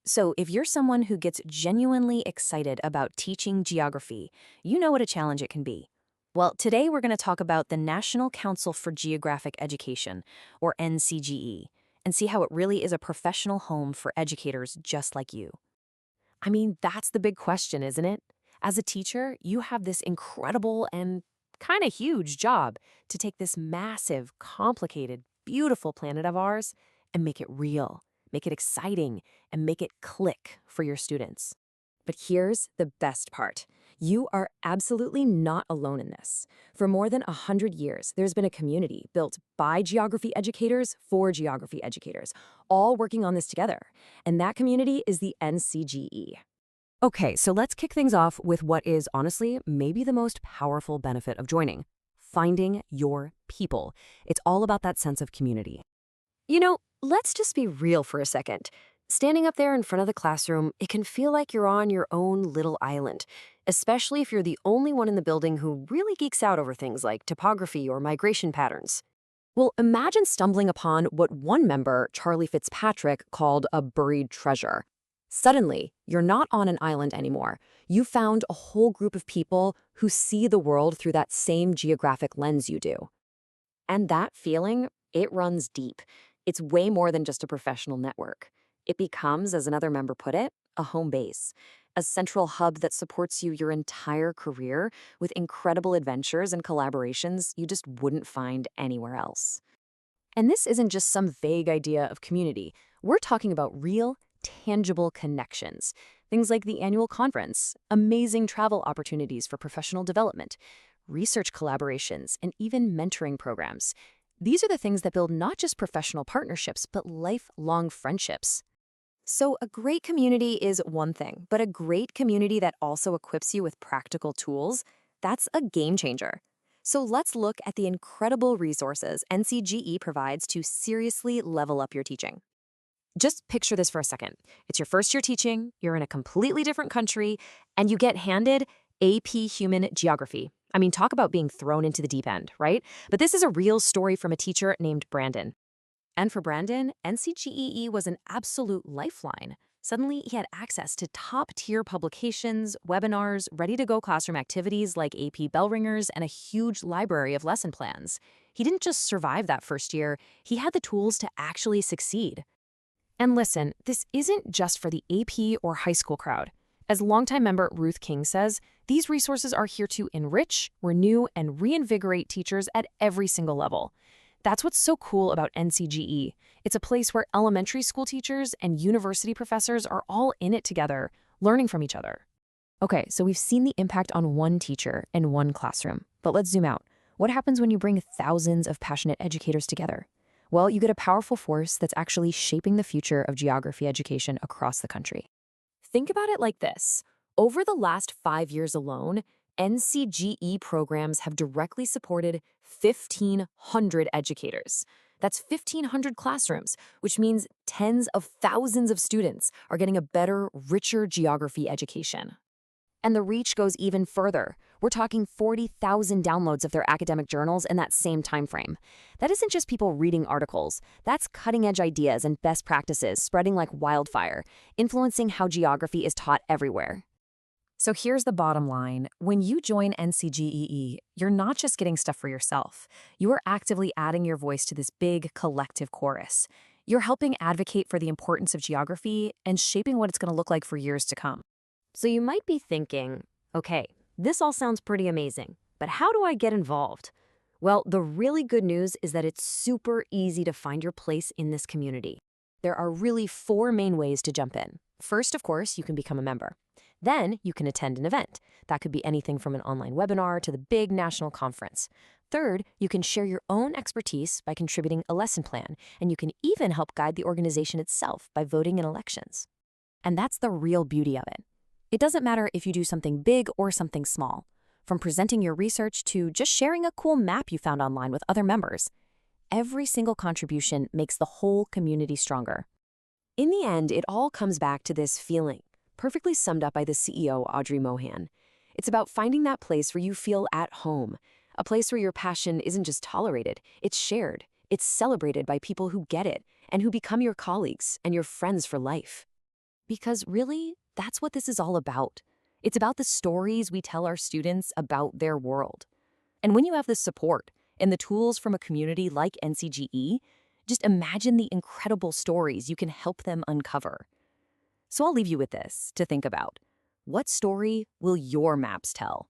So, if you're someone who gets genuinely excited about teaching geography, you know what a challenge it can be. Well, today we're going to talk about the National Council for Geographic Education, or NCGE, and see how it really is a professional home for educators just like you. I mean, that's the big question, isn't it? As a teacher, you have this incredible and kind of huge job to take this massive, complicated, beautiful planet of ours and make it real, make it exciting, and make it click for your students. But here's the best part. You are absolutely not alone in this. For more than 100 years, there's been a community built by geography educators for geography educators, all working on this together. And that community is the NCGE. Okay, so let's kick things off with what is honestly maybe the most powerful benefit of joining: finding your people. It's all about that sense of community. Let's just be real for a second. Standing up there in front of the classroom, it can feel like you're on your own little island, especially if you're the only one in the building who really geeks out over things like topography or migration patterns. Well, imagine stumbling upon what one member, Charlie Fitzpatrick, called a buried treasure. Suddenly, you're not on an island anymore. You found a whole group of people who see the world through that same geographic lens you do. And that feeling, it runs deep. It's way more than just a professional network. It becomes, as another member put it, a home base, a central hub that supports you your entire career with incredible adventures and collaborations you just wouldn't find anywhere else. And this isn't just some vague idea of community. We're talking about real, tangible connections. Things like the annual conference, amazing travel opportunities for professional development, research collaborations, and even mentoring programs. These are the things that build not just professional partnerships, but lifelong friendships. So, a great community is one thing, but a great community that also equips you with practical tools, that's a game changer. So, let's look at the incredible resources NCGE provides to seriously level up your teaching. Just picture this for a second. It's your first year teaching, you're in a completely different country, and you get handed AP Human Geography. I mean, talk about being thrown into the deep end, right? But this is a real story from a teacher named Brandon. And for Brandon, NCGEE was an absolute lifeline. Suddenly, he had access to top-tier publications, webinars, ready-to-go classroom activities like AP bell ringers, and a huge library of lesson plans. He didn't just survive that first year, he had the tools to actually succeed. And listen, this isn't just for the AP or high school crowd. As longtime member Ruth King says, these resources are here to enrich, renew, and reinvigorate teachers at every single level. That's what's so cool about NCGE. It's a place where elementary school teachers and university professors are all in it together, learning from each other. Okay, so we've seen the impact on one teacher in one classroom, but let's zoom out. What happens when you bring thousands of passionate educators together? Well, you get a powerful force that's actually shaping the future of geography education across the country. Think about it like this. Over the last 5 years alone, NCGE programs have directly supported 1,500 educators. That's 1,500 classrooms, which means tens of thousands of students are getting a better, richer geography education. And the reach goes even further. We're talking 40,000 downloads of their academic journals in that same time frame. That isn't just people reading articles. That's cutting-edge ideas and best practices spreading like wildfire, influencing how geography is taught everywhere. So here's the bottom line. When you join NCGEE, you're not just getting stuff for yourself. You are actively adding your voice to this big collective chorus. You're helping advocate for the importance of geography and shaping what it's going to look like for years to come. So you might be thinking, okay, this all sounds pretty amazing, but how do I get involved? Well, the really good news is that it's super easy to find your place in this community. There are really 4 main ways to jump in. First, of course, you can become a member. Then you can attend an event. That could be anything from an online webinar to the big national conference. Third, you can share your own expertise by contributing a lesson plan, and you can even help guide the organization itself by voting in elections. And that's the real beauty of it. It doesn't matter if you do something big or something small, from presenting your research to just sharing a cool map you found online with other members. Every single contribution makes the whole community stronger. In the end, it all comes back to this feeling, perfectly summed up by the CEO, Audrey Mohan. It's about finding that place where you feel at home, a place where your passion isn't just tolerated, it's shared, it's celebrated by people who get it and who become your colleagues and your friends for life. Because really, that's what this is all about. It's about the stories we tell our students about their world. And when you have this support and the tools from a community like NCGE, just imagine the incredible stories you can help them uncover. So I'll leave you with this to think about. What story will your maps tell?